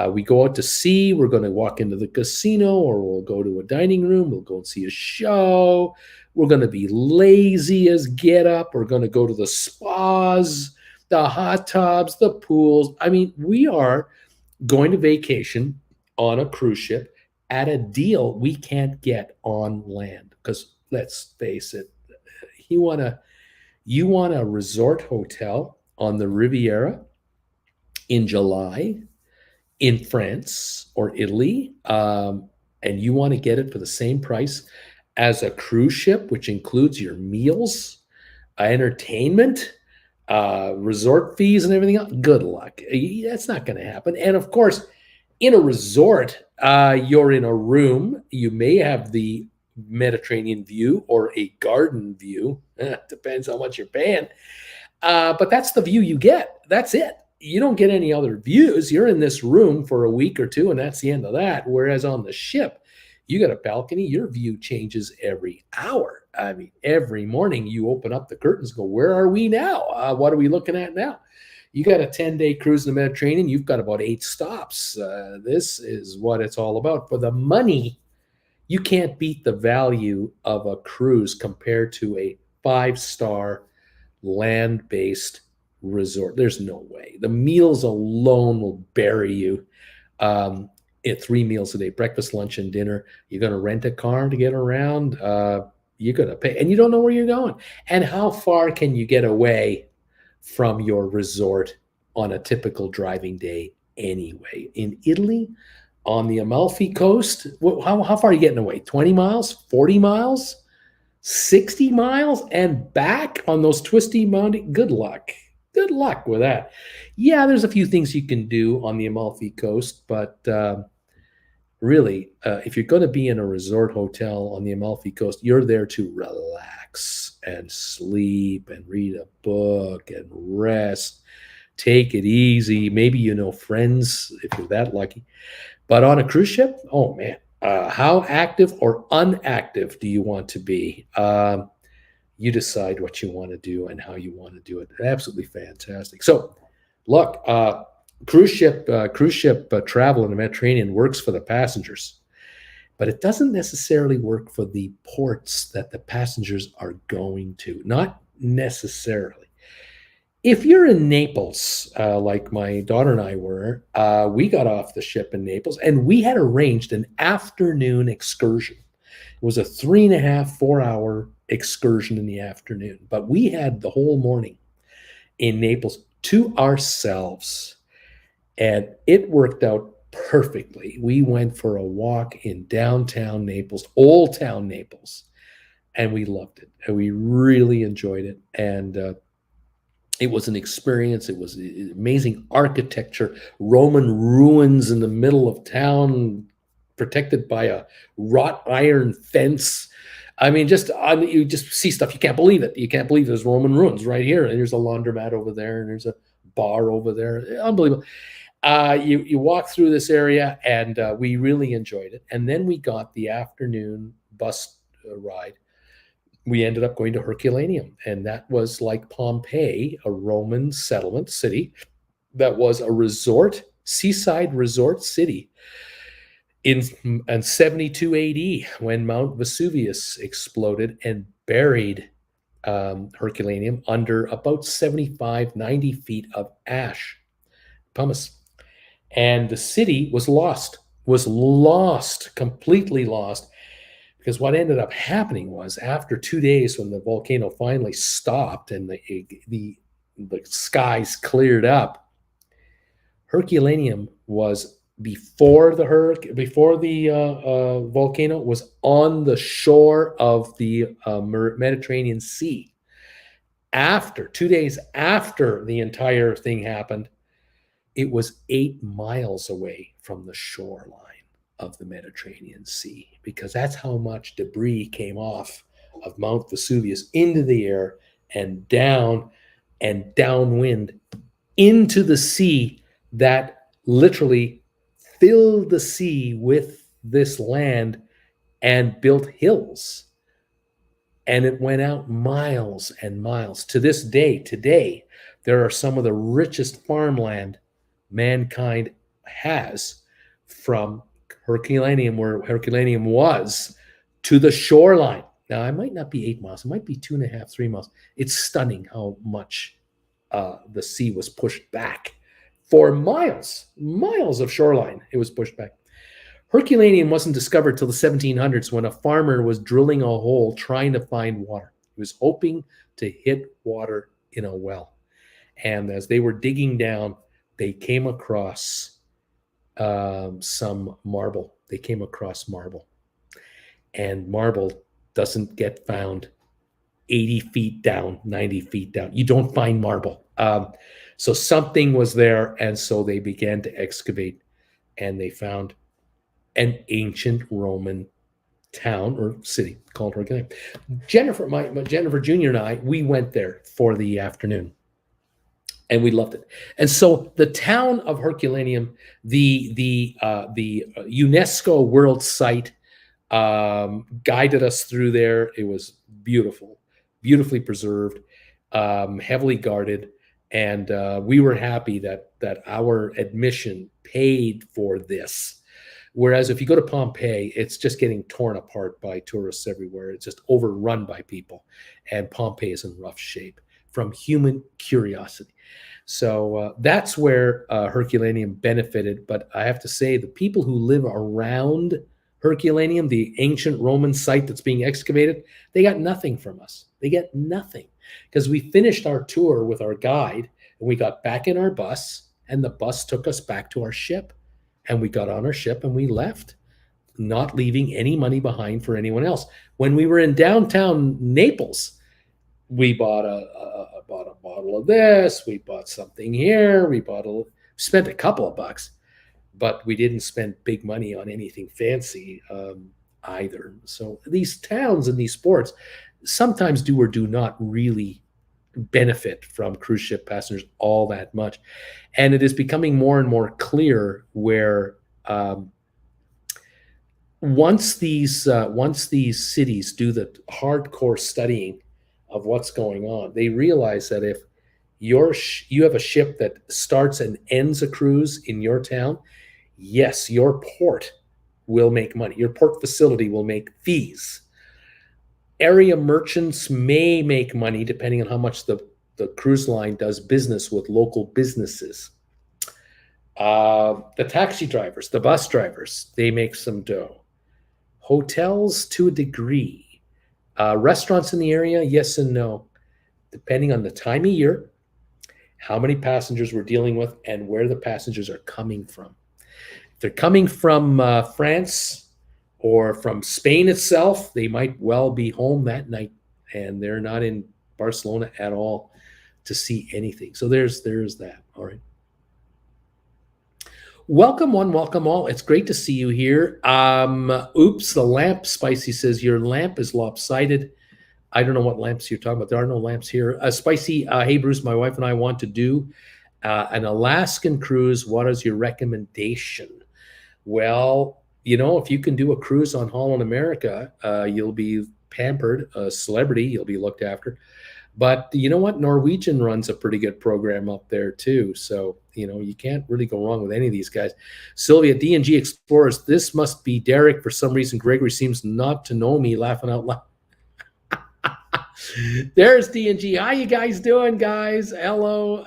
We go out to sea. We're going to walk into the casino, or we'll go to a dining room. We'll go and see a show. We're going to be lazy as get up. We're going to go to the spas, the hot tubs, the pools. I mean, we are going to vacation on a cruise ship at a deal we can't get on land. Because let's face it, you want a resort hotel on the Riviera in July in France or Italy, and you want to get it for the same price as a cruise ship, which includes your meals, entertainment, resort fees, and everything else, good luck. That's not going to happen. And of course, in a resort, you're in a room. You may have the Mediterranean view or a garden view. Depends how much you're paying. But that's the view you get. That's it. You don't get any other views. You're in this room for a week or two, and that's the end of that. Whereas on the ship, you got a balcony. Your view changes every hour. I mean, every morning you open up the curtains, go, where are we now? What are we looking at now? You got a 10-day cruise in the Mediterranean. You've got about 8 stops. This is what it's all about. For the money, you can't beat the value of a cruise compared to a 5-star land-based resort. There's no way. The meals alone will bury you. At 3 meals a day, breakfast, lunch, and dinner. You're going to rent a car to get around. You're going to pay, and you don't know where you're going. And how far can you get away from your resort on a typical driving day anyway? In Italy, on the Amalfi Coast, how far are you getting away? 20 miles, 40 miles, 60 miles, and back on those twisty mountain? Good luck. Good luck with that. Yeah, there's a few things you can do on the Amalfi Coast, but really, if you're going to be in a resort hotel on the Amalfi Coast, you're there to relax and sleep and read a book and rest. Take it easy. Maybe you know friends if you're that lucky. But on a cruise ship, oh man, how active or unactive do you want to be? You decide what you want to do and how you want to do it. Absolutely fantastic. So, look, cruise ship travel in the Mediterranean works for the passengers, but it doesn't necessarily work for the ports that the passengers are going to. Not necessarily. If you're in Naples, like my daughter and I were, we got off the ship in Naples, and we had arranged an afternoon excursion. It was a 3.5, 4-hour excursion in the afternoon, but we had the whole morning in Naples to ourselves, and it worked out perfectly. We went for a walk in downtown Naples, Old Town Naples, and we loved it, and we really enjoyed it. And it was an experience. It was amazing architecture, Roman ruins in the middle of town, protected by a wrought iron fence. I mean, you just see stuff. You can't believe it. You can't believe there's Roman ruins right here. And there's a laundromat over there, and there's a bar over there. Unbelievable. You walk through this area, and we really enjoyed it. And then we got the afternoon bus ride. We ended up going to Herculaneum, and that was like Pompeii, a Roman settlement city that was a resort, seaside resort city in 72 AD when Mount Vesuvius exploded and buried Herculaneum under about 75, 90 feet of ash, pumice. And the city was lost, completely lost. Because what ended up happening was, after 2 days, when the volcano finally stopped and the skies cleared up, Herculaneum was before the volcano was on the shore of the Mediterranean Sea. After 2 days after the entire thing happened, it was 8 miles away from the shoreline of the Mediterranean Sea, because that's how much debris came off of Mount Vesuvius into the air and downwind into the sea, that literally filled the sea with this land and built hills. And it went out miles and miles. To this day, today, there are some of the richest farmland mankind has, from Herculaneum, where Herculaneum was, to the shoreline. Now, it might not be 8 miles. It might be 2.5, 3 miles. It's stunning how much the sea was pushed back. For miles of shoreline, it was pushed back. Herculaneum wasn't discovered till the 1700s when a farmer was drilling a hole trying to find water. He was hoping to hit water in a well. And as they were digging down, they came across some marble. They came across marble. And marble doesn't get found 80 feet down, 90 feet down. You don't find marble. So something was there. And so they began to excavate, and they found an ancient Roman town or city called Herculaneum. Jennifer Jr. and I, we went there for the afternoon, and we loved it. And so the town of Herculaneum, the UNESCO World Site, guided us through there. It was beautiful, beautifully preserved, heavily guarded, and we were happy that our admission paid for this. Whereas if you go to Pompeii, it's just getting torn apart by tourists everywhere. It's just overrun by people, and Pompeii is in rough shape from human curiosity. So that's where Herculaneum benefited. But I have to say, the people who live around Herculaneum, the ancient Roman site that's being excavated, they got nothing from us. They get nothing, because we finished our tour with our guide, and we got back in our bus, and the bus took us back to our ship. And we got on our ship and we left, not leaving any money behind for anyone else. When we were in downtown Naples, we bought a bottle of this, we bought something here, we spent a couple of bucks, but we didn't spend big money on anything fancy either. So these towns and these ports sometimes do or do not really benefit from cruise ship passengers all that much. And it is becoming more and more clear where once these cities do the hardcore studying of what's going on, they realize that if you have a ship that starts and ends a cruise in your town, yes, your port will make money. Your port facility will make fees. Area merchants may make money depending on how much the cruise line does business with local businesses. The taxi drivers, the bus drivers, they make some dough. Hotels to a degree. Restaurants in the area, yes and no, depending on the time of year, how many passengers we're dealing with, and where the passengers are coming from. If they're coming from France or from Spain itself, they might well be home that night, and they're not in Barcelona at all to see anything. So there's that. All right. Welcome one, welcome all. It's great to see you here. Oops, the lamp. Spicy says your lamp is lopsided. I don't know what lamps you're talking about. There are no lamps here. Spicy, hey Bruce, my wife and I want to do an Alaskan cruise. What is your recommendation? Well, you know, if you can do a cruise on Holland America, you'll be pampered, a celebrity, you'll be looked after. But you know what? Norwegian runs a pretty good program up there too. So, you know, you can't really go wrong with any of these guys. Sylvia, D&G Explorers, this must be Derek. For some reason, Gregory seems not to know me, laughing out loud. There's D&G. How you guys doing, guys? Hello.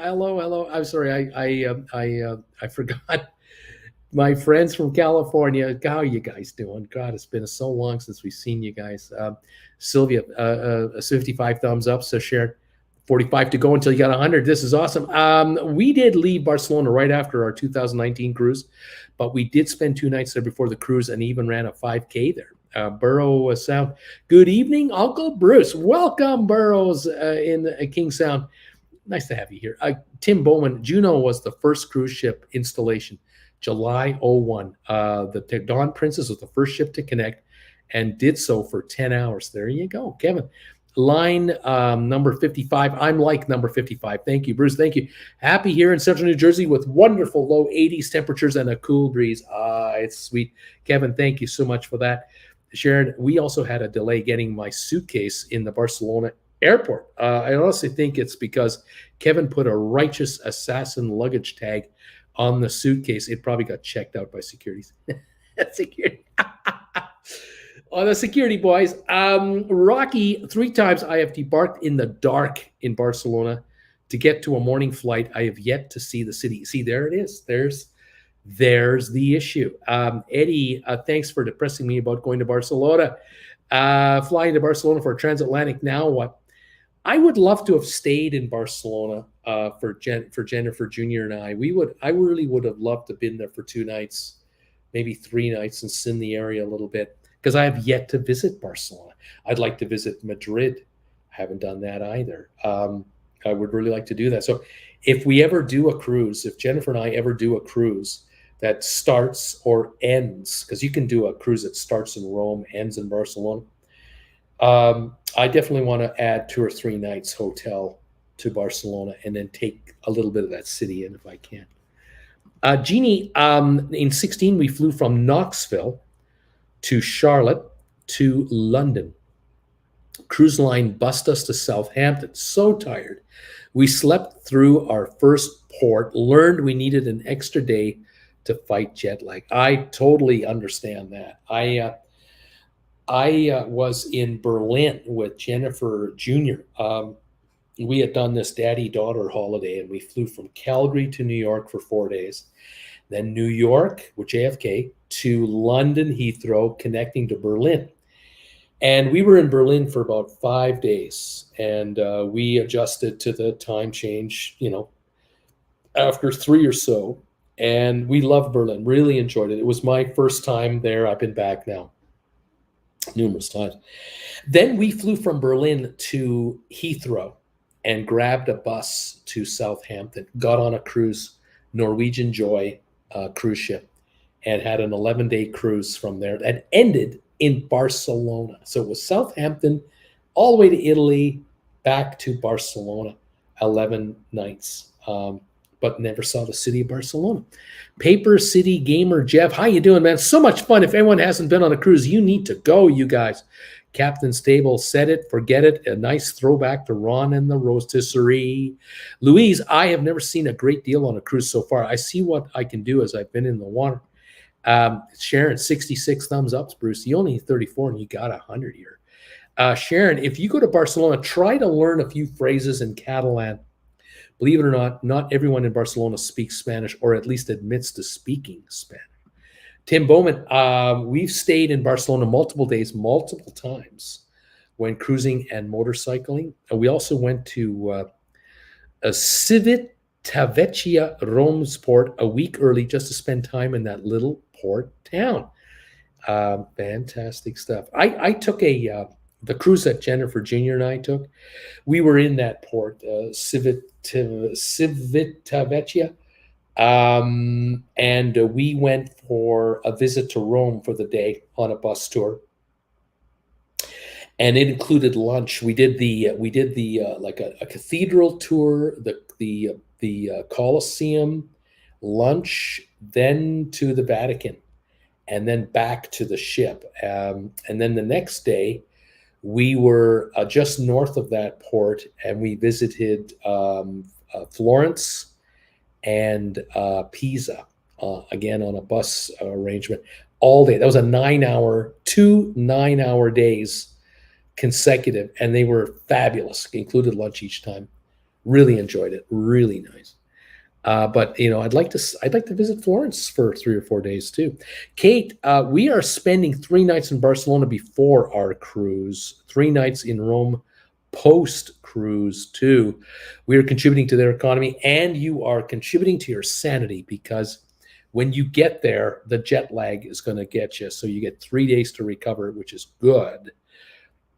I'm sorry, I forgot. My friends from California, how are you guys doing? God, it's been so long since we've seen you guys. Sylvia, 55 thumbs up. So Sharon, 45 to go until you got 100. This is awesome. We did leave Barcelona right after our 2019 cruise, but we did spend 2 nights there before the cruise and even ran a 5K there. Burrow Sound. Good evening, Uncle Bruce. Welcome, Burrows in King Sound. Nice to have you here. Tim Bowman, Juno was the first cruise ship installation. July 01. The Dawn Princess was the first ship to connect and did so for 10 hours. There you go, Kevin. Line number 55. I'm like number 55. Thank you, Bruce. Thank you. Happy here in central New Jersey with wonderful low 80s temperatures and a cool breeze. It's sweet. Kevin, thank you so much for that. Sharon, we also had a delay getting my suitcase in the Barcelona airport. I honestly think it's because Kevin put a righteous assassin luggage tag on the suitcase. It probably got checked out by security. Security. Oh, the security boys. Rocky, 3 times I have debarked in the dark in Barcelona to get to a morning flight. I have yet to see the city. See, there it is. There's the issue. Eddie, thanks for depressing me about going to Barcelona. Flying to Barcelona for a transatlantic. Now what? I would love to have stayed in Barcelona for Jennifer Jr. and I. I really would have loved to have been there for 2 nights, maybe 3 nights, and seen the area a little bit because I have yet to visit Barcelona. I'd like to visit Madrid. I haven't done that either. I would really like to do that. So if we ever do a cruise, if Jennifer and I ever do a cruise that starts or ends, because you can do a cruise that starts in Rome, ends in Barcelona, I definitely want to add 2 or 3 nights hotel to Barcelona and then take a little bit of that city in if I can. Jeannie, in 16, we flew from Knoxville to Charlotte to London. Cruise line bussed us to Southampton. So tired. We slept through our first port, learned we needed an extra day to fight jet lag. I totally understand that. I was in Berlin with Jennifer Jr. We had done this daddy-daughter holiday, and we flew from Calgary to New York for 4 days. Then New York with JFK to London Heathrow, connecting to Berlin. And we were in Berlin for about 5 days, and we adjusted to the time change, after 3 or so. And we loved Berlin, really enjoyed it. It was my first time there. I've been back now numerous times. Then we flew from Berlin to Heathrow and grabbed a bus to Southampton, got on a cruise, Norwegian Joy cruise ship, and had an 11-day cruise from there that ended in Barcelona. So it was Southampton all the way to Italy, back to Barcelona, 11 nights, but never saw the city of Barcelona. Paper City Gamer Jeff, how you doing, man? So much fun. If anyone hasn't been on a cruise, you need to go, you guys. Captain Stable said it, forget it. A nice throwback to Ron and the Rotisserie. Louise, I have never seen a great deal on a cruise so far. I see what I can do as I've been in the water. Sharon, 66 thumbs ups, Bruce. You only 34 and you got 100 here. Sharon, if you go to Barcelona, try to learn a few phrases in Catalan. Believe it or not everyone in Barcelona speaks Spanish, or at least admits to speaking Spanish. Tim Bowman, we've stayed in Barcelona multiple days, multiple times when cruising and motorcycling. And we also went to Civitavecchia, Rome's port, a week early just to spend time in that little port town. Fantastic stuff. I took the cruise that Jennifer Jr. and I took. We were in that port, Civitavecchia. And we went for a visit to Rome for the day on a bus tour, and it included lunch. We did the like a cathedral tour, the Colosseum, lunch, then to the Vatican, and then back to the ship. And then the next day, we were just north of that port, and we visited Florence and Pisa, again on a bus arrangement all day. That was a 2 9-hour days consecutive, and they were fabulous. Included lunch each time. Really enjoyed it. Really nice. But I'd like to visit Florence for 3 or 4 days too. Kate, we are spending 3 nights in Barcelona before our cruise, 3 nights in Rome post-cruise too. We are contributing to their economy, and you are contributing to your sanity, because when you get there, the jet lag is going to get you. So you get 3 days to recover, which is good.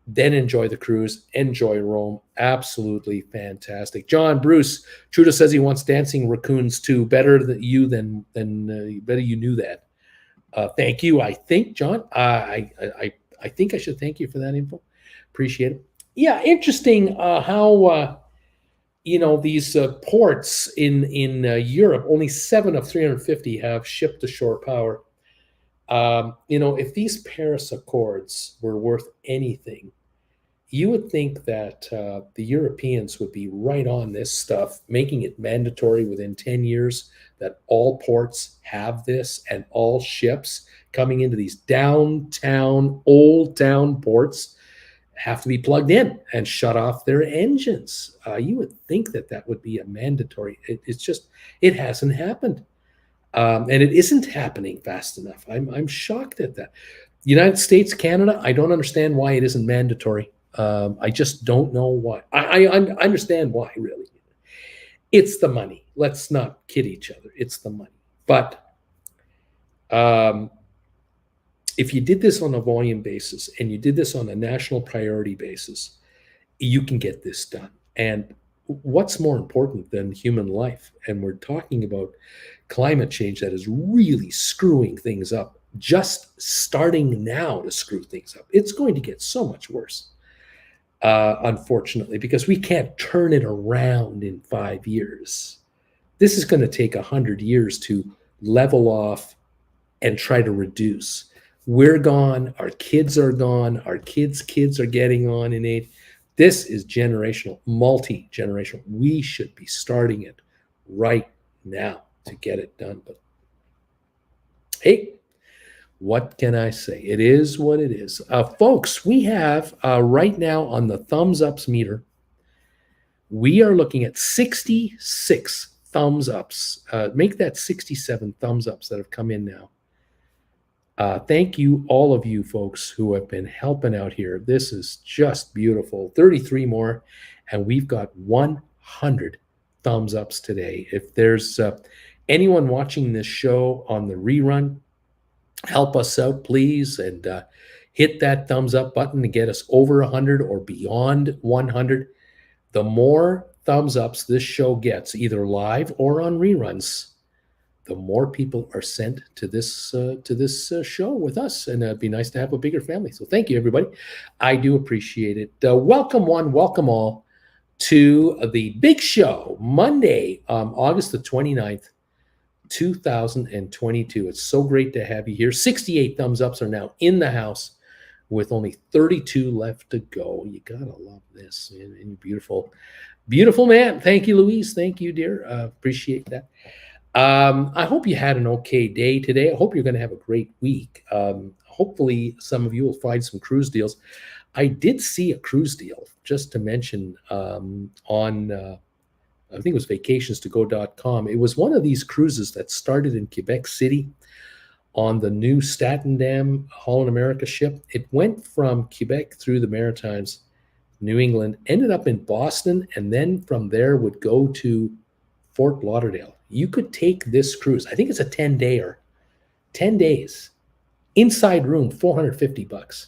Then enjoy the cruise, enjoy Rome. Absolutely fantastic. John Bruce, Trudeau says he wants dancing raccoons too. Better than you better you knew that. Thank you. I think, John, I think I should thank you for that info. Appreciate it. Yeah, interesting how these ports in Europe, only 7 of 350 have ship-to-shore power. If these Paris Accords were worth anything, you would think that the Europeans would be right on this stuff, making it mandatory within 10 years that all ports have this, and all ships coming into these downtown, old town ports have to be plugged in and shut off their engines. You would think that would be a mandatory. It hasn't happened. And it isn't happening fast enough. I'm shocked at that. United States, Canada, I don't understand why it isn't mandatory. I just don't know why. I understand why, really. It's the money. Let's not kid each other. It's the money. But if you did this on a volume basis and you did this on a national priority basis, you can get this done. And what's more important than human life? And we're talking about climate change that is really screwing things up, just starting now to screw things up. It's going to get so much worse, unfortunately, because we can't turn it around in 5 years. This is going to take 100 years to level off and try to reduce. We're gone. Our kids are gone. Our kids' kids are getting on in age. This is generational, multi-generational. We should be starting it right now to get it done. But hey, what can I say? It is what it is. Folks, we have right now on the thumbs ups meter, we are looking at 66 thumbs ups. Make that 67 thumbs ups that have come in now. Thank you, all of you folks who have been helping out here. This is just beautiful. 33 more, and we've got 100 thumbs ups today. If there's anyone watching this show on the rerun, help us out, please, and hit that thumbs up button to get us over 100 or beyond 100. The more thumbs ups this show gets, either live or on reruns, the more people are sent to this show with us, and it'd be nice to have a bigger family. So thank you, everybody. I do appreciate it. Welcome one, welcome all to the big show, Monday, August the 29th, 2022. It's so great to have you here. 68 thumbs ups are now in the house with only 32 left to go. You gotta love this, and beautiful, beautiful man. Thank you, Louise. Thank you, dear. Appreciate that. I hope you had an okay day today. I hope you're going to have a great week. Hopefully, some of you will find some cruise deals. I did see a cruise deal, just to mention, on, I think it was vacations2go.com. It was one of these cruises that started in Quebec City on the new Statendam Holland America ship. It went from Quebec through the Maritimes, New England, ended up in Boston, and then from there would go to Fort Lauderdale. You could take this cruise. I think it's a 10-dayer, 10 days, inside room, $450.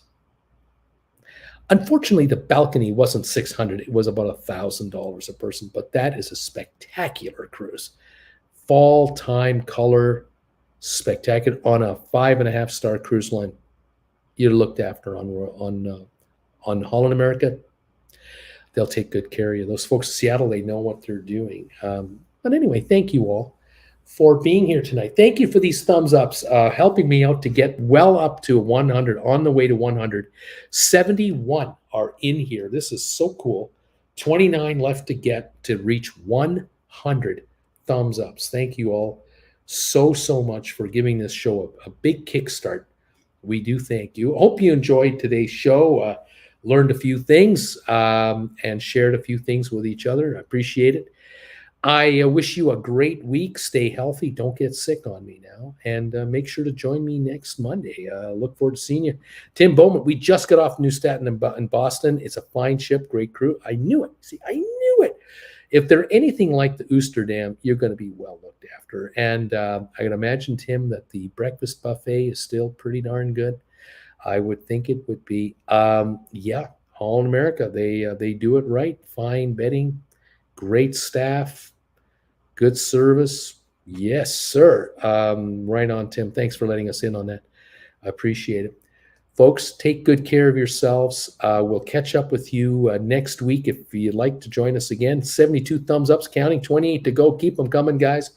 Unfortunately, the balcony wasn't $600. It was about $1,000 a person, but that is a spectacular cruise. Fall time color, spectacular on a 5.5-star cruise line. You're looked after on Holland America. They'll take good care of you. Those folks in Seattle, they know what they're doing. But anyway, thank you all for being here tonight. Thank you for these thumbs ups, helping me out to get well up to 100, on the way to 100. 71 are in here. This is so cool. 29 left to get to reach 100 thumbs ups. Thank you all so much for giving this show a big kickstart. We do thank you. Hope you enjoyed today's show, learned a few things, and shared a few things with each other. I appreciate it. I wish you a great week. Stay healthy. Don't get sick on me now. And make sure to join me next Monday. Look forward to seeing you. Tim Bowman, we just got off New Staten in Boston. It's a fine ship, great crew. I knew it. See, I knew it. If they're anything like the Oosterdam, you're going to be well looked after. And I can imagine, Tim, that the breakfast buffet is still pretty darn good. I would think it would be. Yeah, Holland America, they do it right. Fine bedding, great staff, good service. Yes, sir. Right on, Tim. Thanks for letting us in on that. I appreciate it. Folks, take good care of yourselves. We'll catch up with you next week if you'd like to join us again. 72 thumbs ups counting, 28 to go. Keep them coming, guys.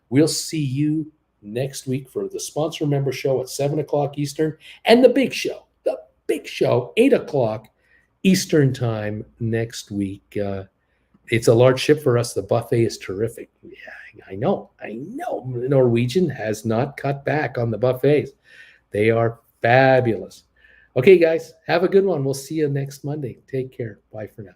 We'll see you next week for the Sponsor Member Show at 7 o'clock Eastern, and the big show, 8 o'clock Eastern time next week. It's a large ship for us. The buffet is terrific. Yeah, I know. Norwegian has not cut back on the buffets. They are fabulous. Okay, guys, have a good one. We'll see you next Monday. Take care. Bye for now.